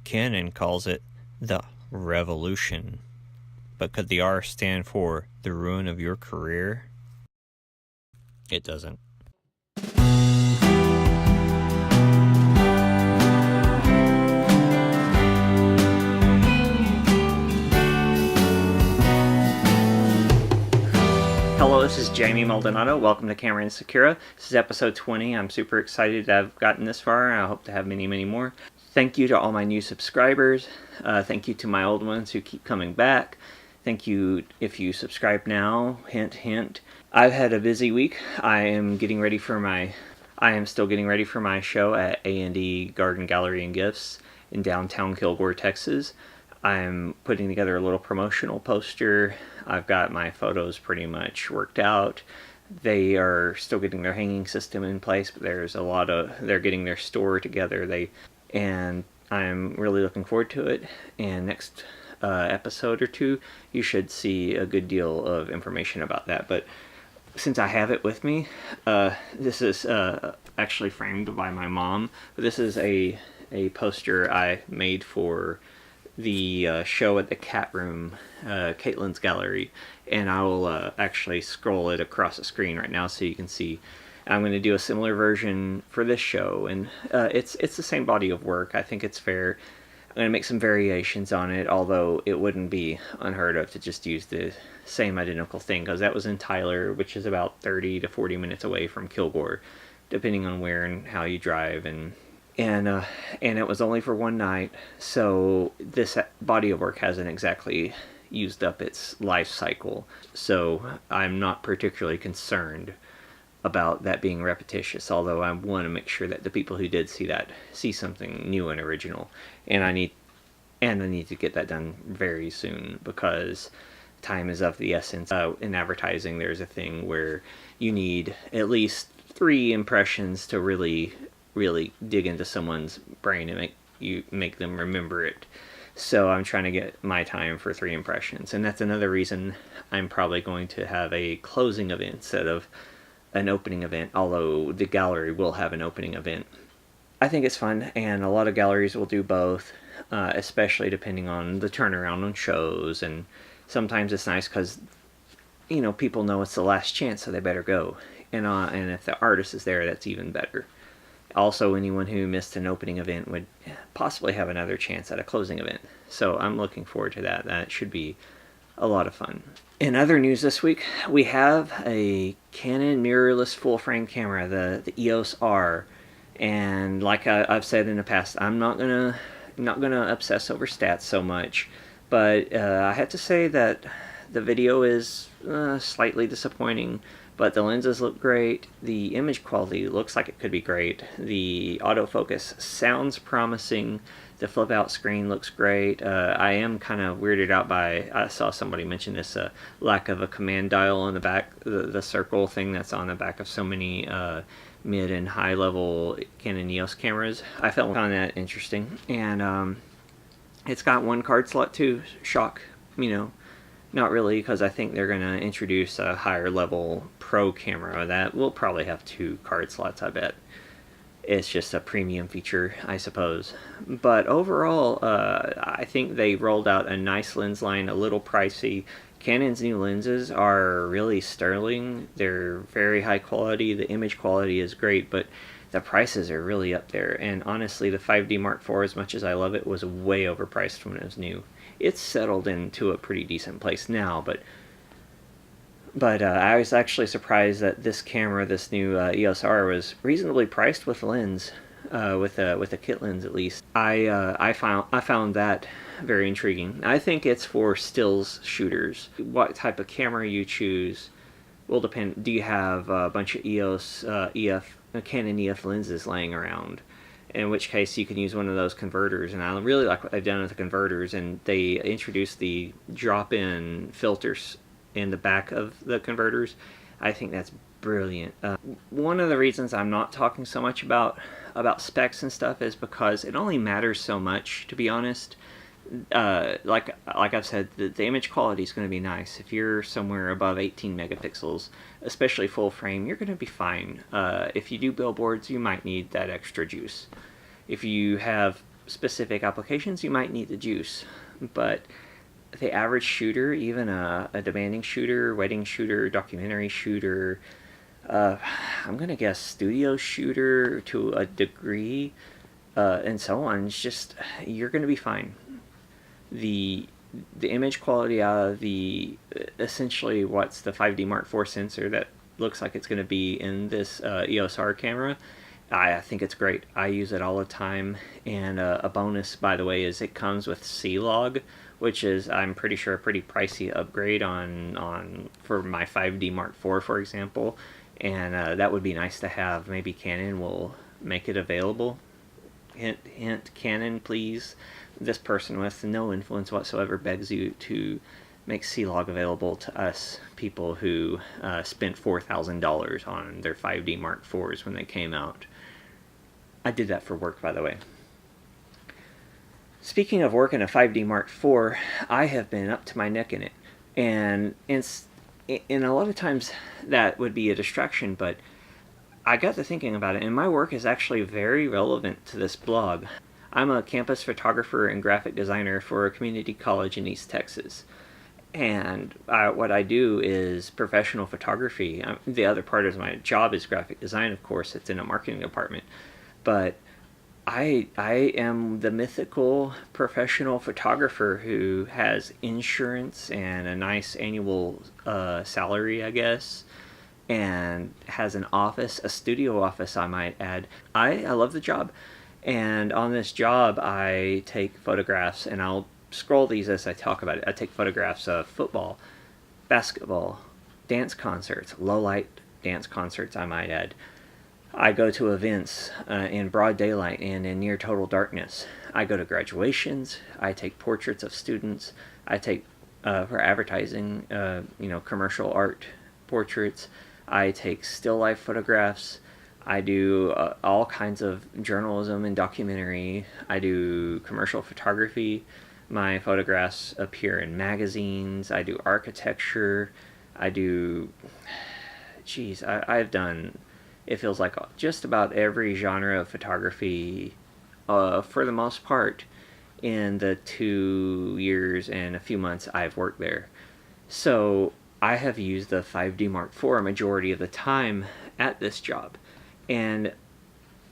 Canon calls it the revolution. But could the R stand for the ruin of your career? It doesn't. Hello, this is Jamie Maldonado. Welcome to Camera Insecura. This is episode 20. I'm super excited to have gotten this far. I hope to have many, many more. Thank you to all my new subscribers. Thank you to my old ones who keep coming back. Thank you if you subscribe now. Hint, hint. I've had a busy week. I am still getting ready for my show at A&E Garden Gallery and Gifts in downtown Kilgore, Texas. I'm putting together a little promotional poster. I've got my photos pretty much worked out. They are still getting their hanging system in place, but they're getting their store together. And I'm really looking forward to it. And next episode or two, you should see a good deal of information about that. But since I have it with me, this is actually framed by my mom. But this is a poster I made for the show at the Cat Room, Caitlin's gallery, and I will actually scroll it across the screen right now so you can see. I'm going to do a similar version for this show, and it's the same body of work. I think it's fair. I'm going to make some variations on it, although it wouldn't be unheard of to just use the same identical thing, because that was in Tyler, which is about 30 to 40 minutes away from Kilgore, depending on where and how you drive, and it was only for one night, so this body of work hasn't exactly used up its life cycle, so I'm not particularly concerned about that being repetitious, although I want to make sure that the people who did see that see something new and original, and I need to get that done very soon, because time is of the essence. In advertising, there's a thing where you need at least 3 impressions to really dig into someone's brain and make them remember it. So I'm trying to get my time for 3 impressions, and that's another reason I'm probably going to have a closing event instead of an opening event, although the gallery will have an opening event. I think it's fun, and a lot of galleries will do both, especially depending on the turnaround on shows, and sometimes it's nice because people know it's the last chance, so they better go, and if the artist is there, that's even better. Also, anyone who missed an opening event would possibly have another chance at a closing event. So I'm looking forward to that. That should be a lot of fun. In other news this week, we have a Canon mirrorless full-frame camera, the EOS R. And like I've said in the past, I'm not gonna obsess over stats so much. But I have to say that the video is slightly disappointing. But the lenses look great, the image quality looks like it could be great, the autofocus sounds promising, the flip out screen looks great. I am kind of weirded out by, I saw somebody mention this, lack of a command dial on the back, the circle thing that's on the back of so many mid and high level Canon EOS cameras. I found that interesting, and it's got 1 card slot too. Shock, not really, because I think they're going to introduce a higher level pro camera that will probably have 2 card slots, I bet. It's just a premium feature, I suppose. But overall, I think they rolled out a nice lens line, a little pricey. Canon's new lenses are really sterling. They're very high quality. The image quality is great, but the prices are really up there. And honestly, the 5D Mark IV, as much as I love it, was way overpriced when it was new. It's settled into a pretty decent place now, but I was actually surprised that this camera, this new EOS R, was reasonably priced with lens, with a kit lens at least. I found that very intriguing. I think it's for stills shooters. What type of camera you choose will depend. Do you have a bunch of Canon EF lenses laying around? In which case you can use one of those converters, and I really like what they've done with the converters, and they introduced the drop-in filters in the back of the converters. I think that's brilliant. One of the reasons I'm not talking so much about specs and stuff is because it only matters so much, to be honest. Like I've said, the image quality is going to be nice. If you're somewhere above 18 megapixels, especially full frame, you're going to be fine. If you do billboards, you might need that extra juice. If you have specific applications, you might need the juice. But the average shooter, even a demanding shooter, wedding shooter, documentary shooter, I'm going to guess studio shooter to a degree, and so on, it's just, you're going to be fine. The image quality out of the, essentially what's the 5D Mark IV sensor that looks like it's going to be in this EOS R camera, I think it's great. I use it all the time. And a bonus, by the way, is it comes with C-Log, which is, I'm pretty sure, a pretty pricey upgrade on for my 5D Mark IV, for example. And that would be nice to have. Maybe Canon will make it available. Hint, hint, Canon, please. This person with no influence whatsoever begs you to make C-Log available to us people who spent $4,000 on their 5D Mark IVs when they came out. I did that for work, by the way. Speaking of work in a 5D Mark IV, I have been up to my neck in it. And a lot of times that would be a distraction, but I got to thinking about it, and my work is actually very relevant to this blog. I'm a campus photographer and graphic designer for a community college in East Texas. And what I do is professional photography. The other part of my job is graphic design, of course. It's in a marketing department. But I am the mythical professional photographer who has insurance and a nice annual salary, I guess, and has an office, a studio office, I might add. I love the job. And on this job, I take photographs, and I'll scroll these as I talk about it. I take photographs of football, basketball, dance concerts, low-light dance concerts, I might add. I go to events in broad daylight and in near total darkness. I go to graduations. I take portraits of students. I take, for advertising, commercial art portraits. I take still life photographs. I do all kinds of journalism and documentary. I do commercial photography. My photographs appear in magazines. I do architecture. I do... I've done... It feels like just about every genre of photography, for the most part, in the 2 years and a few months I've worked there. So I have used the 5D Mark IV a majority of the time at this job. And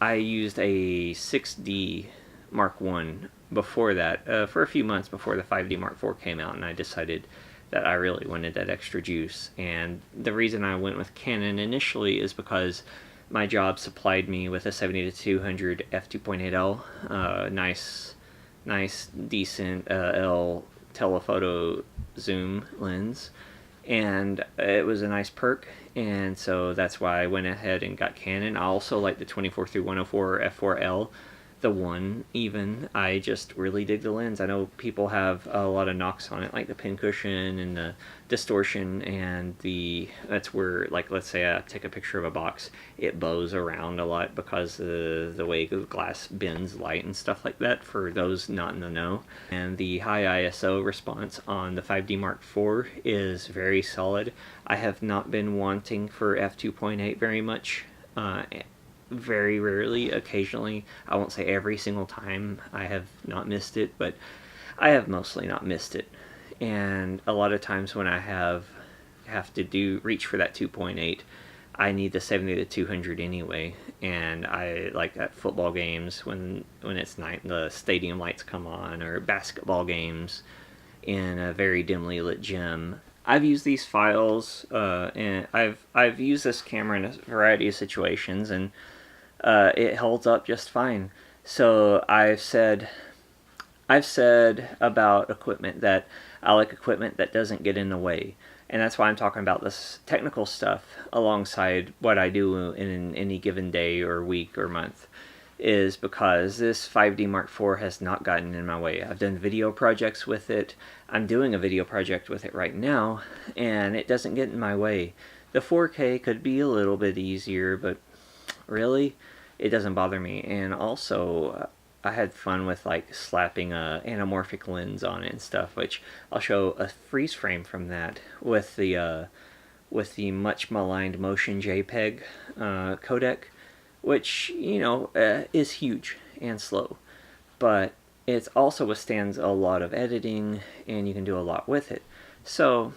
I used a 6D Mark I before that, for a few months before the 5D Mark IV came out, and I decided that I really wanted that extra juice. And the reason I went with Canon initially is because my job supplied me with a 70-200 f2.8L, nice, decent L telephoto zoom lens, and it was a nice perk, and so that's why I went ahead and got Canon. I also like the 24-104 f4L, the one even. I just really dig the lens. I know people have a lot of knocks on it, like the pincushion and the distortion, and that's where, like, let's say I take a picture of a box, it bows around a lot because of the way the glass bends light and stuff like that, for those not in the know. And the high ISO response on the 5D Mark IV is very solid. I have not been wanting for f2.8 very much. Very rarely, occasionally. I won't say every single time I have not missed it, but I have mostly not missed it. And a lot of times when I have to reach for that 2.8, I need the 70-200 anyway. And I like at football games when it's night, the stadium lights come on, or basketball games in a very dimly lit gym. I've used these files, and I've used this camera in a variety of situations, and it holds up just fine. So I've said about equipment that I like equipment that doesn't get in the way. And that's why I'm talking about this technical stuff alongside what I do in any given day or week or month, is because this 5D Mark IV has not gotten in my way. I've done video projects with it. I'm doing a video project with it right now, and it doesn't get in my way. The 4K could be a little bit easier, but really, it doesn't bother me. And also, I had fun with like slapping a anamorphic lens on it and stuff, which I'll show a freeze frame from that with the much maligned Motion JPEG codec, which is huge and slow. but it also withstands a lot of editing, and you can do a lot with it. So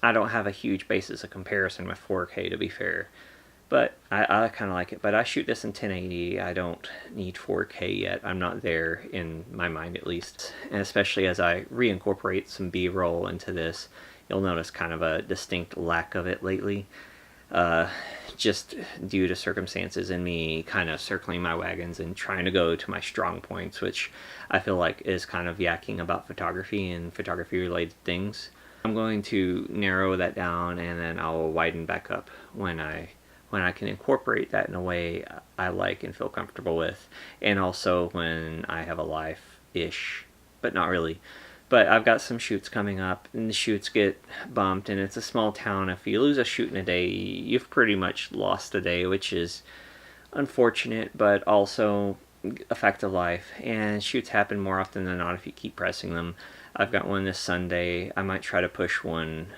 I don't have a huge basis of comparison with 4K, to be fair, but I kind of like it. But I shoot this in 1080. I don't need 4K yet. I'm not there, in my mind at least. And especially as I reincorporate some B-roll into this, you'll notice kind of a distinct lack of it lately. Just due to circumstances and me kind of circling my wagons and trying to go to my strong points, which I feel like is kind of yakking about photography and photography related things. I'm going to narrow that down, and then I'll widen back up when I can incorporate that in a way I like and feel comfortable with, and also when I have a life-ish, but not really. But I've got some shoots coming up, and the shoots get bumped, and it's a small town. If you lose a shoot in a day, you've pretty much lost a day, which is unfortunate, but also a fact of life. And shoots happen more often than not if you keep pressing them. I've got one this Sunday. I might try to push one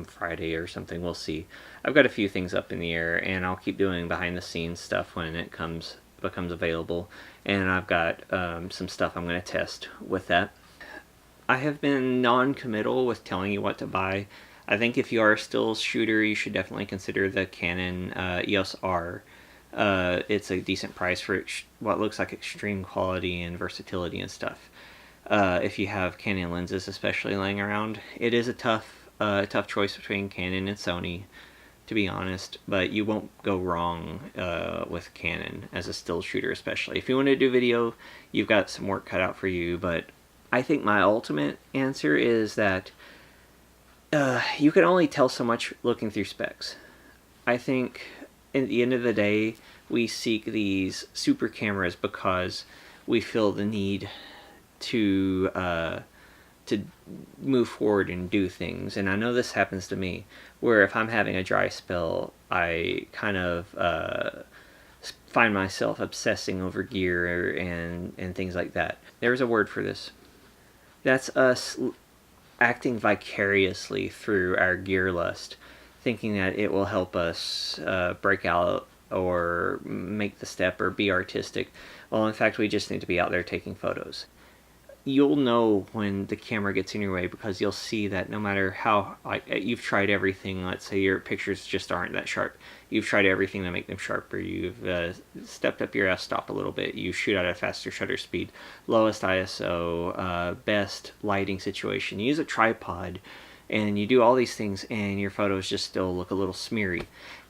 Friday or something. We'll see. I've got a few things up in the air, and I'll keep doing behind-the-scenes stuff when it becomes available. And I've got some stuff I'm going to test with that. I have been non-committal with telling you what to buy. I think if you are a still shooter, you should definitely consider the Canon EOS R. It's a decent price for what looks like extreme quality and versatility and stuff. If you have Canon lenses especially laying around, it is a tough choice between Canon and Sony, to be honest, but you won't go wrong with Canon as a still shooter especially. If you want to do video, you've got some work cut out for you, but I think my ultimate answer is that you can only tell so much looking through specs. I think at the end of the day, we seek these super cameras because we feel the need to move forward and do things. And I know this happens to me, where if I'm having a dry spell, I kind of find myself obsessing over gear and things like that. There's a word for this. That's us acting vicariously through our gear lust, thinking that it will help us break out or make the step or be artistic. Well, in fact, we just need to be out there taking photos. You'll know when the camera gets in your way because you'll see that no matter how you've tried everything. Let's say your pictures just aren't that sharp. You've tried everything to make them sharper. You've stepped up your f-stop a little bit. You shoot at a faster shutter speed, lowest ISO, best lighting situation. You use a tripod, and you do all these things, and your photos just still look a little smeary.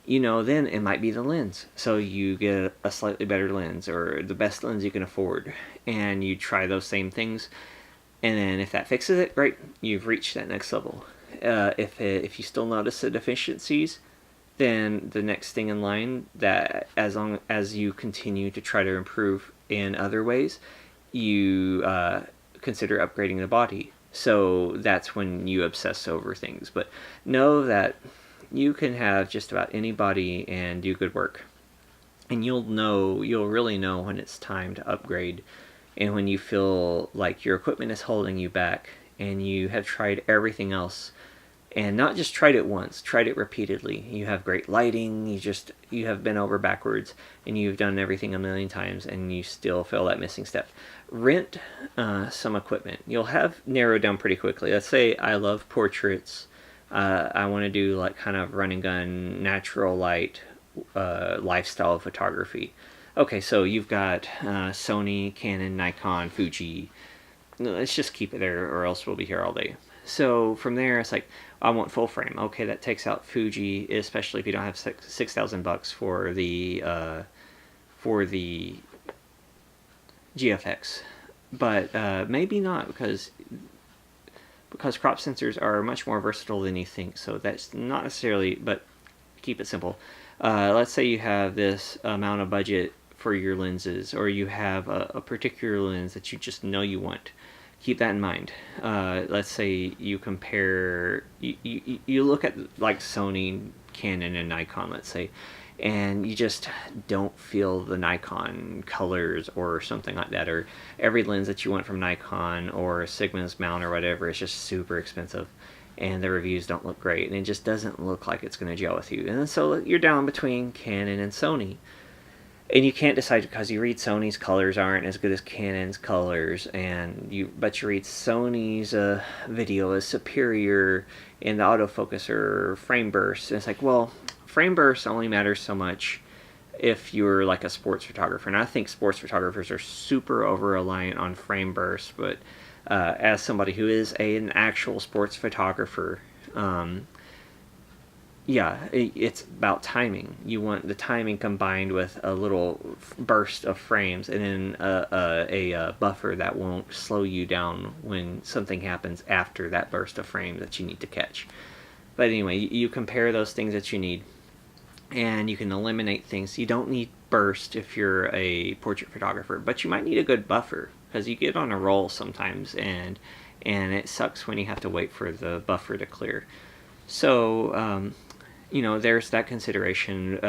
Then it might be the lens. So you get a slightly better lens or the best lens you can afford, and you try those same things, and then if that fixes it, great, you've reached that next level. If you still notice the deficiencies, then the next thing in line, that as long as you continue to try to improve in other ways, you consider upgrading the body. So that's when you obsess over things. But know that you can have just about any body and do good work. And you'll really know when it's time to upgrade, and when you feel like your equipment is holding you back and you have tried everything else, and not just tried it once, tried it repeatedly. You have great lighting, you have been over backwards, and you've done everything a million times, and you still feel that missing step. Rent some equipment. You'll have narrowed down pretty quickly. Let's say I love portraits. I want to do like kind of run and gun, natural light, lifestyle photography. Okay, so you've got Sony, Canon, Nikon, Fuji. Let's just keep it there, or else we'll be here all day. So from there, it's like, I want full frame. Okay, that takes out Fuji, especially if you don't have $6,000 for the GFX. But maybe not, because crop sensors are much more versatile than you think. So that's not necessarily, but keep it simple. Let's say you have this amount of budget for your lenses, or you have a particular lens that you just know you want. Keep that in mind. Let's say you compare, you look at like Sony, Canon, and Nikon, let's say, and you just don't feel the Nikon colors or something like that, or every lens that you want from Nikon or Sigma's mount or whatever is just super expensive, and the reviews don't look great, and it just doesn't look like it's going to gel with you. And so you're down between Canon and Sony. And you can't decide because you read Sony's colors aren't as good as Canon's colors, but you read Sony's video is superior in the autofocus or frame burst. And it's like, well, frame burst only matters so much if you're like a sports photographer. And I think sports photographers are super over reliant on frame burst, but as somebody who is an actual sports photographer, yeah, it's about timing. You want the timing combined with a little burst of frames, and then a buffer that won't slow you down when something happens after that burst of frame that you need to catch. But anyway, you compare those things that you need, and you can eliminate things. You don't need burst if you're a portrait photographer, but you might need a good buffer, because you get on a roll sometimes, and it sucks when you have to wait for the buffer to clear. So, there's that consideration.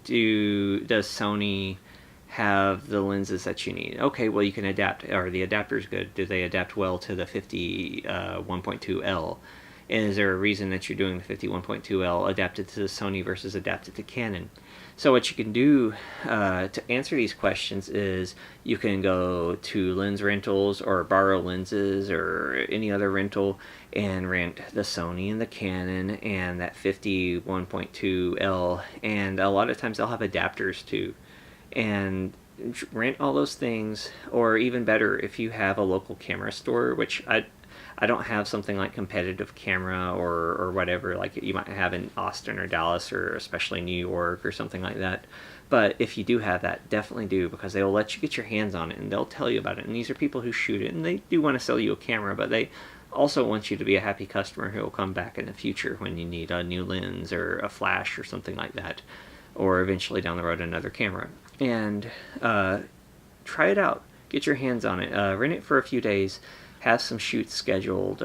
Does Sony have the lenses that you need? Okay, well, you can adapt. Are the adapters good? Do they adapt well to the 51.2L? Is there a reason that you're doing the 51.2L adapted to the Sony versus adapted to Canon? So what you can do to answer these questions is you can go to lens rentals or borrow lenses or any other rental and rent the Sony and the Canon and that 51.2L, and a lot of times they'll have adapters too. And rent all those things, or even better, if you have a local camera store, which I don't have something like Competitive Camera or whatever like you might have in Austin or Dallas or especially New York or something like that. But if you do have that, definitely do, because they will let you get your hands on it and they'll tell you about it. And these are people who shoot it, and they do want to sell you a camera, but they also want you to be a happy customer who will come back in the future when you need a new lens or a flash or something like that, or eventually down the road another camera. And try it out. Get your hands on it. Rent it for a few days. Have some shoots scheduled,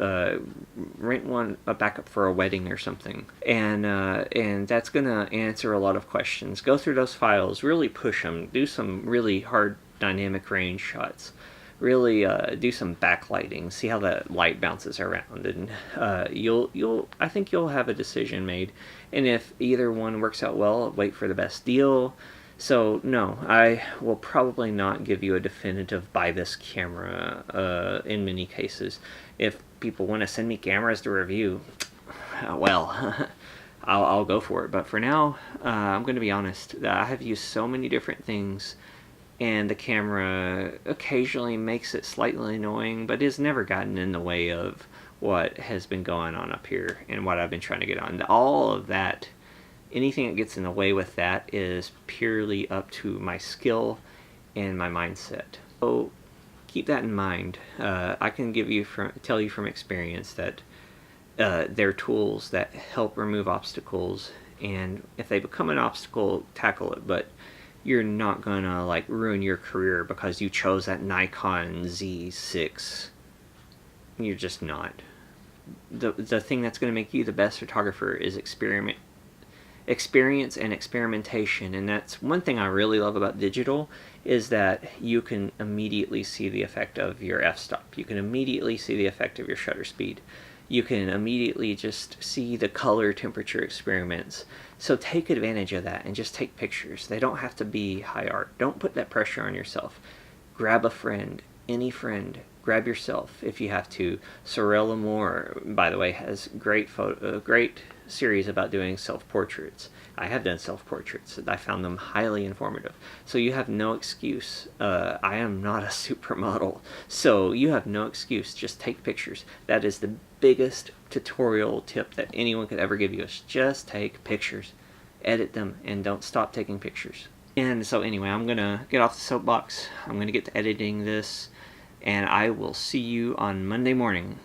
rent a backup for a wedding or something, and that's gonna answer a lot of questions. Go through those files, really push them, do some really hard dynamic range shots, really do some backlighting, see how the light bounces around, and I think you'll have a decision made. And if either one works out well, wait for the best deal. So no, I will probably not give you a definitive buy this camera in many cases. If people want to send me cameras to review, well, I'll go for it. But for now, I'm going to be honest. I have used so many different things, and the camera occasionally makes it slightly annoying, but it's never gotten in the way of what has been going on up here and what I've been trying to get on. All of that, anything that gets in the way with that is purely up to my skill and my mindset. So keep that in mind. I can tell you from experience that they're tools that help remove obstacles, and if they become an obstacle, tackle it. But you're not gonna like ruin your career because you chose that Nikon Z6. You're just not. The thing that's going to make you the best photographer is experience and experimentation. And that's one thing I really love about digital, is that you can immediately see the effect of your f-stop. You can immediately see the effect of your shutter speed. You can immediately just see the color temperature experiments. So take advantage of that and just take pictures. They don't have to be high art. Don't put that pressure on yourself. Grab a friend, any friend. Grab yourself if you have to. Sorella Moore, by the way, has great series about doing self-portraits. I have done self-portraits. I found them highly informative. So you have no excuse. I am not a supermodel, so you have no excuse. Just take pictures. That is the biggest tutorial tip that anyone could ever give you, is just take pictures. Edit them and don't stop taking pictures. And so anyway, I'm going to get off the soapbox. I'm going to get to editing this, and I will see you on Monday morning.